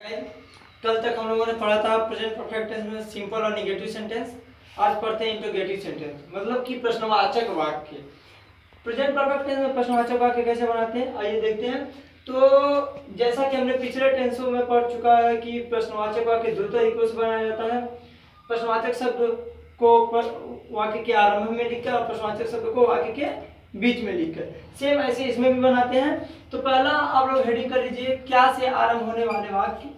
कल तक हम लोगों ने पढ़ा था प्रेजेंट परफेक्ट टेंस में सिंपल और नेगेटिव सेंटेंस। आज पढ़ते हैं इंट्रोगेटिव सेंटेंस, मतलब कि प्रश्नवाचक वाक्य। प्रेजेंट परफेक्ट टेंस में प्रश्नवाचक वाक्य कैसे बनाते हैं, आइए देखते हैं। तो जैसा कि हमने पिछले टेंसों में पढ़ चुका है कि प्रश्नवाचक वाक्य दो तरीकों से बनाया जाता है। प्रश्नवाचक शब्द को वाक्य के आरंभ में लिखकर और प्रश्नवाचक शब्द को वाक्य के बीच में लिखकर। सेम ऐसे इसमें भी बनाते हैं। तो पहला आप लोग हेडिंग कर लीजिए, क्या से आरंभ होने वाले वाक्य।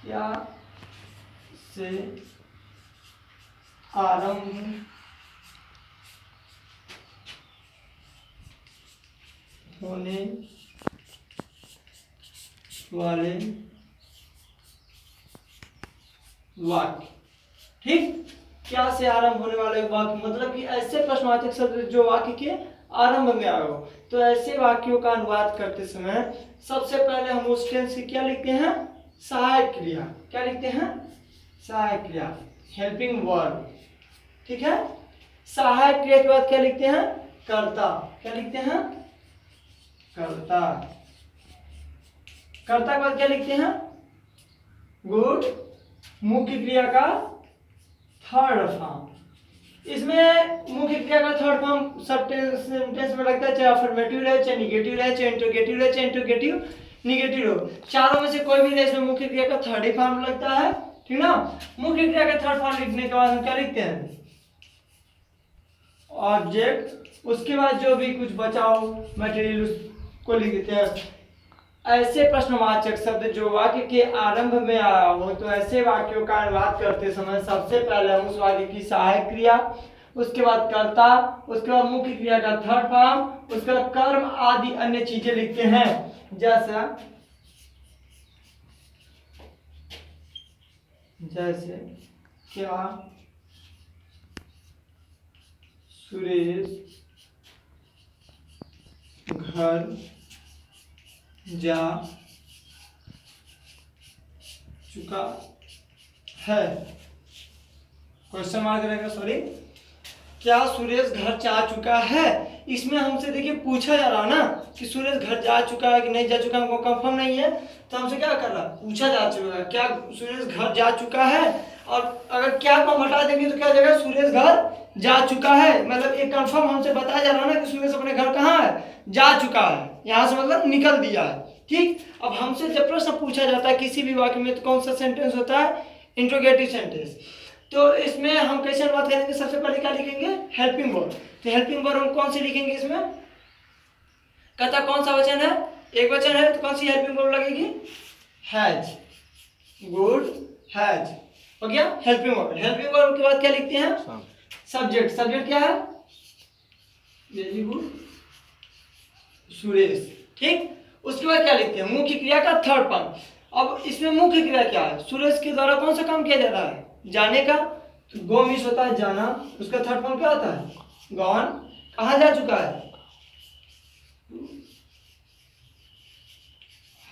क्या से आरंभ होने वाले वाक्य। ठीक, क्या से आरंभ होने वाले वाक्य मतलब कि ऐसे प्रश्नवाचक शब्द जो वाक्य के आरंभ में आए हो। तो ऐसे वाक्यों का अनुवाद करते समय सबसे पहले हम उस टेंस की क्या लिखते हैं, सहायक क्रिया। क्या लिखते हैं, सहायक क्रिया, हेल्पिंग वर्ब। ठीक है, सहायक क्रिया के बाद क्या लिखते हैं, कर्ता। क्या लिखते हैं, कर्ता। कर्ता के बाद क्या लिखते हैं, गुड। मुख्य क्रिया का थर्ड फॉर्म। इसमें मुख्य क्रिया का थर्ड फॉर्म सब टेंस में लगता है, चाहे अफर्मेटिव रहे, चाहे निगेटिव रहे, चाहे इंट्रोगेटिव रहे, चाहे इंट्रोगेटिव निगेटिव हो। चारों में से कोई भी रहे, इसमें मुख्य क्रिया का थर्ड ही फॉर्म लगता है। ठीक ना। मुख्य क्रिया का थर्ड फॉर्म लिखने के बाद हम क्या लिखते हैं, ऑब्जेक्ट। उसके बाद जो भी कुछ बचाओ मटेरियल उसको लिख देते हैं। ऐसे प्रश्नवाचक शब्द जो वाक्य के आरंभ में आया हो, तो ऐसे वाक्यों का अनुवाद करते समय सबसे पहले हम उस वाक्य की सहायक क्रिया, उसके बाद कर्ता, उसके बाद मुख्य क्रिया का थर्ड फॉर्म, उसके बाद कर्म आदि अन्य चीजें लिखते हैं। जैसे क्या सुरेश घर जा चुका है, क्वेश्चन मार्क रहेगा, सॉरी, क्या सुरेश घर जा चुका है। इसमें हमसे देखिए पूछा जा रहा है ना कि सुरेश घर जा चुका है कि नहीं जा चुका, हमको कंफर्म नहीं है, तो हमसे क्या कर रहा है, पूछा जा चुका है, क्या सुरेश घर जा चुका है। और अगर क्या को हम हटा देंगे तो क्या हो जाएगा, सुरेश घर जा चुका है। मतलब एक कंफर्म हमसे बताया जा रहा है ना कि सुरेश अपने घर कहाँ है, जा चुका है, यहाँ से मतलब निकल दिया है। ठीक, अब हमसे जब प्रश्न पूछा जाता है किसी भी वाक्य में, तो कौन सा सेंटेंस होता है, इंट्रोगेटिव सेंटेंस। तो इसमें हम कैसे अनुवाद करेंगे, सबसे पहले क्या लिखेंगे, हेल्पिंग वर्ब। तो हेल्पिंग वर्ब हम कौन सी लिखेंगे इसमें, कहता कौन सा वचन है, एक वचन है, तो कौन सी हेल्पिंग वर्ब लगेगी, हैज। गुड, हैज हो गया हेल्पिंग वर्ब। हेल्पिंग वर्ब के बाद क्या लिखते हैं, सब्जेक्ट। सब्जेक्ट क्या है, वेरी गुड सुरेश। ठीक, उसके बाद क्या लिखते हैं, मुख्य क्रिया का थर्ड फॉर्म। अब इसमें मुख्य क्रिया क्या है, सुरेश के द्वारा कौन सा काम किया जा रहा है, जाने का। तो गो मिस होता है जाना, उसका थर्ड फॉर्म क्या होता है, गॉन। कहाँ जा चुका है,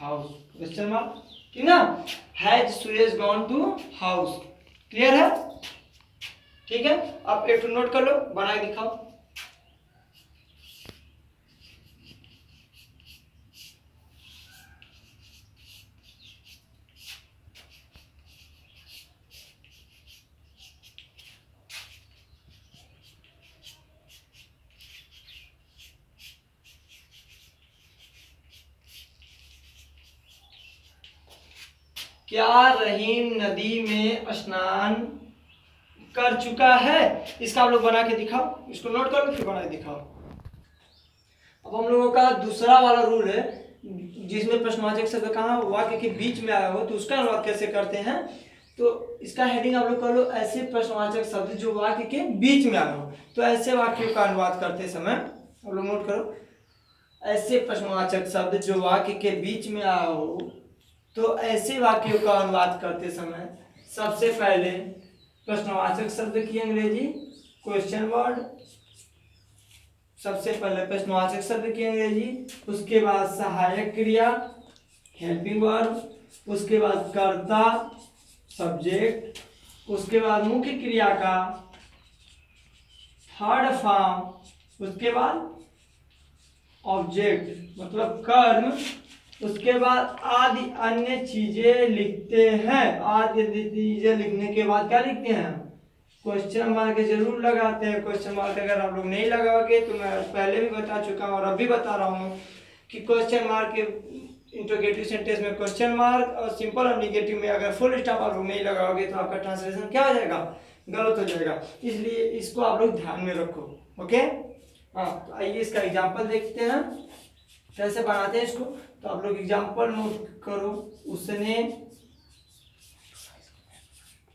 हाउस, क्वेश्चन मार्क। ठीक ना, has Suresh gone to house. Clear है, ठीक है। आप एक नोट कर लो, बना के दिखाओ। क्या रहीम नदी में स्नान कर चुका है, इसका आप लोग बना के दिखाओ। इसको नोट कर लो, फिर बना के दिखाओ। अब हम लोगों का दूसरा वाला रूल है, जिसमें प्रश्नवाचक शब्द कहाँ वाक्य के बीच में आया हो, तो उसका अनुवाद कैसे करते हैं। तो इसका हेडिंग आप लोग कर लो, ऐसे प्रश्नवाचक शब्द जो वाक्य के बीच में आया हो। तो ऐसे वाक्यों का अनुवाद करते समय आप लोग नोट करो, ऐसे प्रश्नवाचक शब्द जो वाक्य के बीच में आया हो, तो ऐसे वाक्यों का अनुवाद करते समय सबसे पहले प्रश्नवाचक शब्द की अंग्रेजी क्वेश्चन वर्ड, सबसे पहले प्रश्नवाचक शब्द की अंग्रेजी, उसके बाद सहायक क्रिया हेल्पिंग वर्ब, उसके बाद कर्ता सब्जेक्ट, उसके बाद मुख्य क्रिया का थर्ड फॉर्म, उसके बाद ऑब्जेक्ट मतलब कर्म, उसके बाद आदि अन्य चीजें लिखते हैं। आदि अन्य चीजें लिखने के बाद क्या लिखते हैं? क्वेश्चन मार्क जरूर लगाते हैं। क्वेश्चन मार्क अगर आप लोग नहीं लगाओगे तो मैं पहले भी बता चुका हूँ और अभी बता रहा हूँ कि क्वेश्चन मार्क के इंट्रोगेटिव सेंटेंस में क्वेश्चन मार्क और सिंपल और निगेटिव में अगर फुल स्टॉप आप लोग नहीं लगाओगे तो आपका ट्रांसलेशन क्या हो जाएगा? गलत हो जाएगा। इसलिए इसको आप लोग ध्यान में रखो। ओके, हाँ, तो आइए इसका एग्जाम्पल देखते हैं कैसे बनाते हैं इसको। तो आप लोग एग्जाम्पल नोट करो। उसने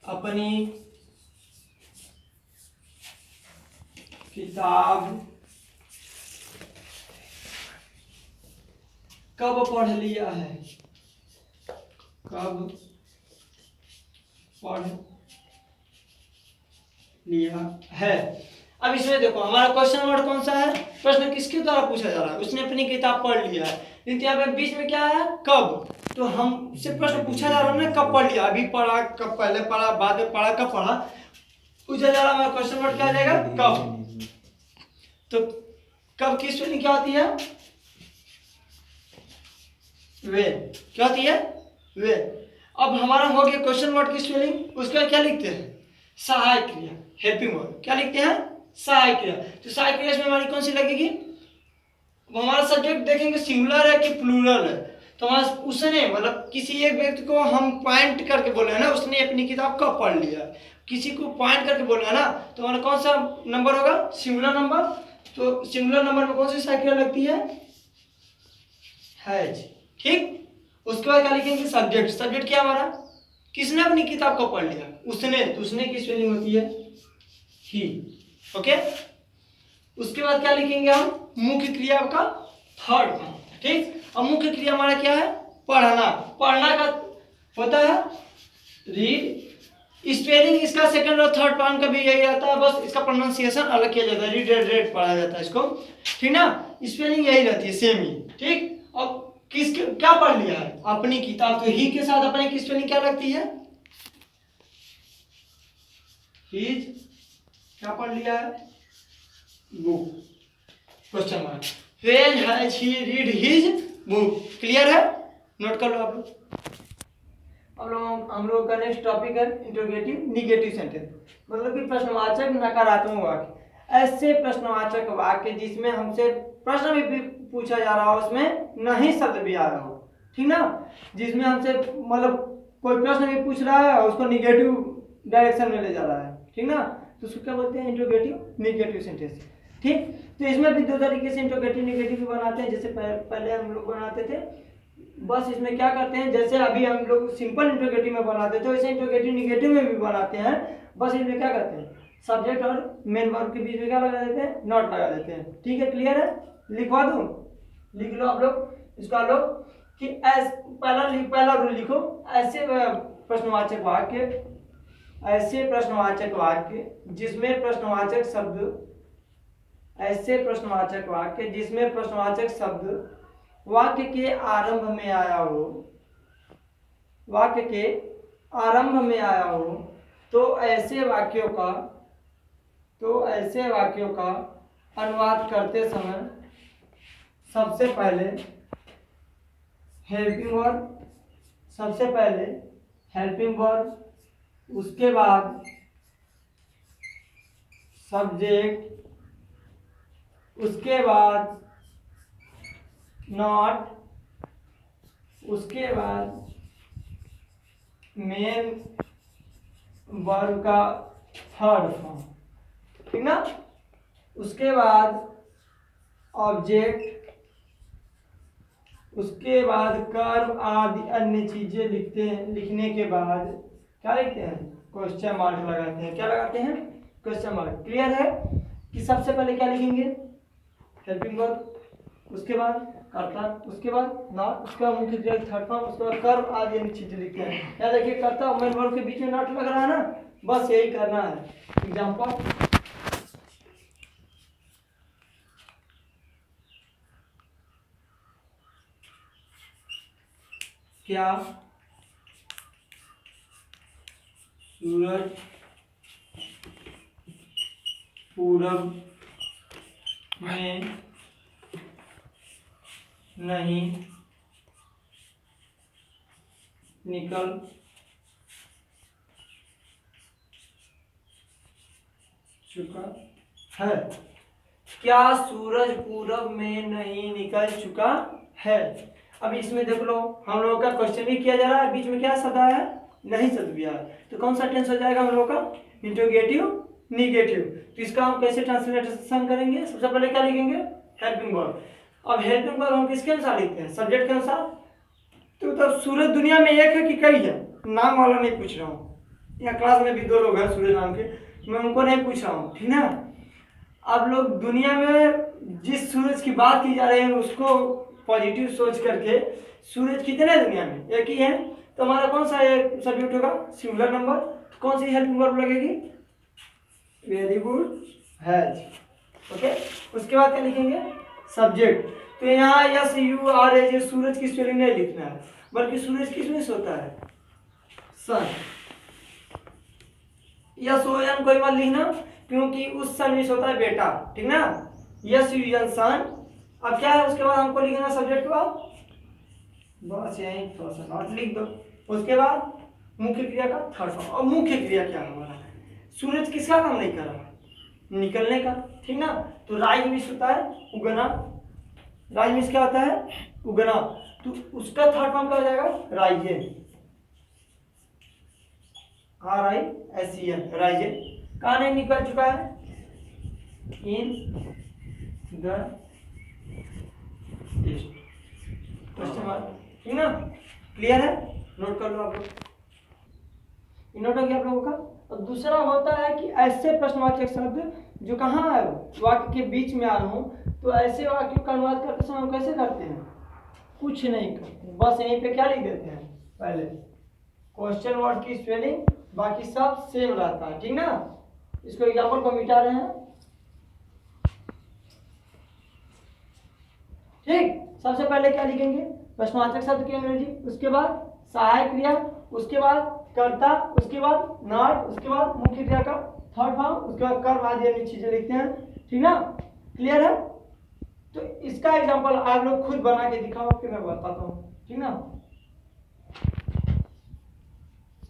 अपनी किताब कब पढ़ लिया है? कब पढ़ लिया है? अब इसमें देखो हमारा क्वेश्चन वर्ड कौन सा है? प्रश्न किसके द्वारा पूछा जा रहा है? उसने अपनी किताब पढ़ लिया है, लेकिन यहाँ पे बीच में क्या है? कब। तो हमसे प्रश्न पूछा जा रहा है ना, कब पढ़ लिया? अभी पढ़ा, कब पहले पढ़ा, बाद में पढ़ा, कब पढ़ा? पूछा जा रहा है। हमारा क्वेश्चन वर्ड क्या आ जाएगा? कब। तो कब की स्पेलिंग क्या होती है? वे। क्या होती है? वे। अब हमारा हो गया क्वेश्चन वर्ड की स्पेलिंग। उसका क्या लिखते हैं? सहायक क्रिया, हेल्पिंग वर्ब। क्या लिखते हैं? सहायक क्रिया। तो सहायक क्रिया में हमारी कौन सी लगेगी? हमारा सब्जेक्ट देखेंगे सिंगुलर है कि प्लूरल है। तो हमारा उसने मतलब किसी एक व्यक्ति को हम पॉइंट करके बोले हैं ना, उसने अपनी किताब कब पढ़ लिया। किसी को पॉइंट करके बोले है ना, तो हमारा कौन सा नंबर होगा? Singular number. तो सिंगुलर नंबर में कौन सी सहायक क्रिया लगती है? हैज। ठीक। उसके बाद क्या लिखेंगे? सब्जेक्ट। सब्जेक्ट क्या हमारा? किसने अपनी किताब को पढ़ लिया? उसने। तो उसने की स्पेलिंग होती है ही। ओके। उसके बाद क्या लिखेंगे हम? मुख्य क्रिया का थर्ड फॉर्म। ठीक। अब मुख्य क्रिया हमारा क्या है? पढ़ना। पढ़ना का होता है रीड। स्पेलिंग इसका सेकंड और थर्ड फॉर्म का भी यही रहता है, बस इसका प्रोनाउंसिएशन अलग किया जाता है। रीड रेड रेड पढ़ा जाता है इसको। ठीक ना? स्पेलिंग यही रहती है, सेम ही। ठीक। अब किसके क्या पढ़ लिया है? अपनी किताब। तो ही के साथ अपने की स्पेलिंग क्या लगती है? हिज। क्या पढ़ लिया है? Book. Question mark. When has he read his book. Clear है? नोट कर लो आप लोग। हम लोगों का नेक्स्ट टॉपिक है इंट्रोगेटिव निगेटिव सेंटेंस, मतलब कि प्रश्नवाचक नकारात्मक वाक्य। ऐसे प्रश्नवाचक वाक्य जिसमें हमसे प्रश्न भी पूछा जा रहा हो, उसमें नहीं शब्द भी आ रहा हो। ठीक ना? जिसमें हमसे मतलब कोई प्रश्न भी पूछ रहा है, उसको निगेटिव डायरेक्शन में ले जा रहा है। ठीक ना? तो उसको क्या बोलते हैं? Interrogative negative sentence. ठीक। तो इसमें भी दो तरीके से इंट्रोगेटिव निगेटिव भी बनाते हैं। जैसे पहले हम लोग बनाते थे, बस इसमें क्या करते हैं, जैसे अभी हम लोग सिंपल इंट्रोगेटिव में बनाते थे, वैसे इंट्रोगेटिव निगेटिव में भी बनाते हैं। बस इसमें क्या करते हैं? सब्जेक्ट और मेन वर्ब के बीच में क्या लगा देते हैं? नॉट लगा देते हैं। ठीक है? क्लियर है? लिखवा दूं? लिख लो आप लोग इसका लोग कि पहला रूल लिखो। ऐसे प्रश्नवाचक वाक्य, ऐसे प्रश्नवाचक वाक्य जिसमें प्रश्नवाचक शब्द, ऐसे प्रश्नवाचक वाक्य जिसमें प्रश्नवाचक शब्द वाक्य के आरंभ में आया हो, वाक्य के आरंभ में आया हो, तो ऐसे वाक्यों का अनुवाद करते समय सबसे पहले हेल्पिंग वर्ब, उसके बाद सब्जेक्ट, उसके बाद नॉट, उसके बाद मेन वर्ब का थर्ड फॉर्म। ठीक ना? उसके बाद ऑब्जेक्ट, उसके बाद कर्म आदि अन्य चीजें लिखने के बाद क्या लिखते हैं? क्वेश्चन मार्क लगाते हैं। क्या लगाते हैं? Question mark. क्लियर है कि सबसे पहले क्या लिखेंगे? हेल्पिंग वर्ब, उसके बाद कर्ता, उसके बाद नॉट, उसके बाद मुख्य क्रिया थर्ड फॉर्म, उसके बाद कर्म आदि अन्य चीजें लिखते हैं। क्या देखिए, कर्ता और मेन वर्ब के बीच में नॉट लग रहा है ना, बस यही करना है। एग्जांपल, क्या सूरज पूरब में नहीं निकल चुका है। क्या सूरज पूरब में नहीं निकल चुका है? अब इसमें देख लो, हम लोगों का क्वेश्चन भी किया जा रहा है, बीच में क्या शब्द आया है? नहीं शब्द भी आया, तो कौन सा टेंस हो जाएगा हम लोगों का? Interrogative negative. तो इसका हम कैसे ट्रांसलेशन करेंगे? सबसे पहले क्या लिखेंगे? Helping verb. अब हेल्पिंग वर्ब हम किसके अनुसार लिखते हैं? सब्जेक्ट के अनुसार। तो तब सूरज दुनिया में एक है कि कई है? नाम वाला नहीं पूछ रहा हूँ, यहाँ क्लास में भी 2 लोग हैं सूरज नाम के, मैं उनको नहीं पूछ रहा हूँ, ठीक ना। आप लोग दुनिया में जिस सूरज की बात की जा रही है उसको पॉजिटिव सोच करके, सूरज कितने हैं दुनिया में? एक ही है, तो हमारा कौन सा सब्जेक्ट होगा? Singular number. तो कौन सी हेल्पिंग वर्ब लगेगी? Very good, has. ओके, उसके बाद क्या लिखेंगे? सब्जेक्ट। तो यहाँ यस यू आर एज सूरज की स्पेलिंग नहीं लिखना है, बल्कि सूरज किस में सोता है? सन। यस ओ एन कोई मत लिखना, क्योंकि उस सन में सोता है बेटा, ठीक ना। यस यू एन सन। अब क्या है उसके बाद हमको लिखना सब्जेक्ट के बाद? बस यही थोड़ा सा नोट लिख दो। उसके बाद मुख्य क्रिया का थर्ड फॉर्म। और मुख्य क्रिया क्या है हमारा? सूरज किसका काम नहीं कर रहा? निकलने का, ठीक ना। तो राइज मिस होता है उगना। राइज मिस क्या होता है? उगना। तो उसका थर्ड फॉर्म क्या हो जाएगा? राइजे। RISEN, राइजे। कहाँ नहीं निकल चुका है? In the test. Question mark, ठीक ना। क्लियर है? नोट कर लो आप लोग। नोट हो गया आप लोगों का। और दूसरा होता है कि ऐसे प्रश्नवाचक शब्द जो कहाँ है वाक्य के बीच में आए हों, तो ऐसे वाक्यों का अनुवाद करते समय हम कैसे करते हैं? कुछ नहीं करते, बस यहीं पे क्या लिख देते हैं? पहले क्वेश्चन वर्ड की स्पेलिंग, बाकी सब सेम रहता है, ठीक ना। इसको एग्जाम्पल को मिटा रहे हैं, ठीक। सबसे पहले क्या लिखेंगे? प्रश्नवाचक शब्द की अंग्रेजी, उसके बाद सहायक क्रिया, उसके बाद कर्ता, उसके बाद नॉट, उसके बाद मुख्य क्रिया का थर्ड फॉर्म, उसके बाद कर्म आदि अन्य चीजें लिखते हैं, ठीक ना। क्लियर है? तो इसका एग्जांपल आप लोग खुद बना के दिखाओ, फिर मैं बताता हूँ, ठीक ना।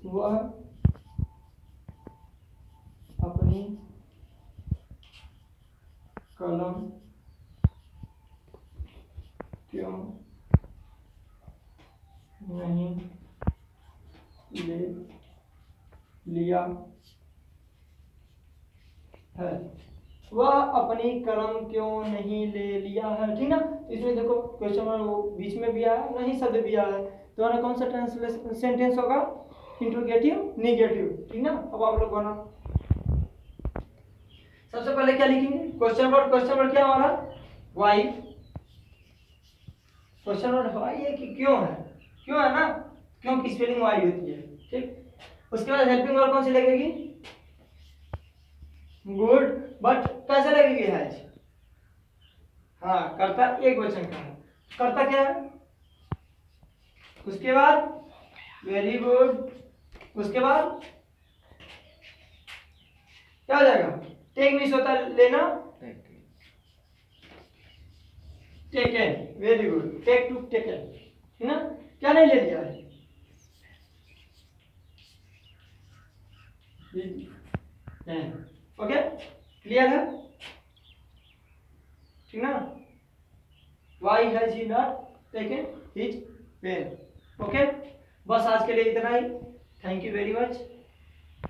वह अपनी कलम क्यों नहीं ले लिया है? वह अपनी कलम क्यों नहीं ले लिया है, ठीक ना। इसमें देखो क्वेश्चन वो बीच में भी आया, नहीं शब्द भी आया है, तो हमारा कौन सा ट्रांसलेशन सेंटेंस होगा? इंट्रोगेटिव निगेटिव, ठीक ना। अब आप लोग बना, सबसे पहले क्या लिखेंगे? Question word. क्वेश्चन वर्ड क्या हमारा? वाई। क्वेश्चन वर्ड वाई है कि क्यों है? क्यों है ना, क्यों की स्पेलिंग वाई होती है, ठीक। उसके बाद हेल्पिंग वर्ड कौन सी लगेगी? गुड, बट कैसे लगेगी? हैज। हाँ, कर्ता एक वचन का है, कर्ता क्या है? उसके बाद वेरी गुड, उसके बाद क्या हो जाएगा? टेक मिस होता है लेना, taken, very good, take to taken, है ना। क्या नहीं ले लिया है? ओके, क्लियर है, ठीक ना। Why has he not taken his pain? Okay, बस आज के लिए इतना ही। Thank you very much.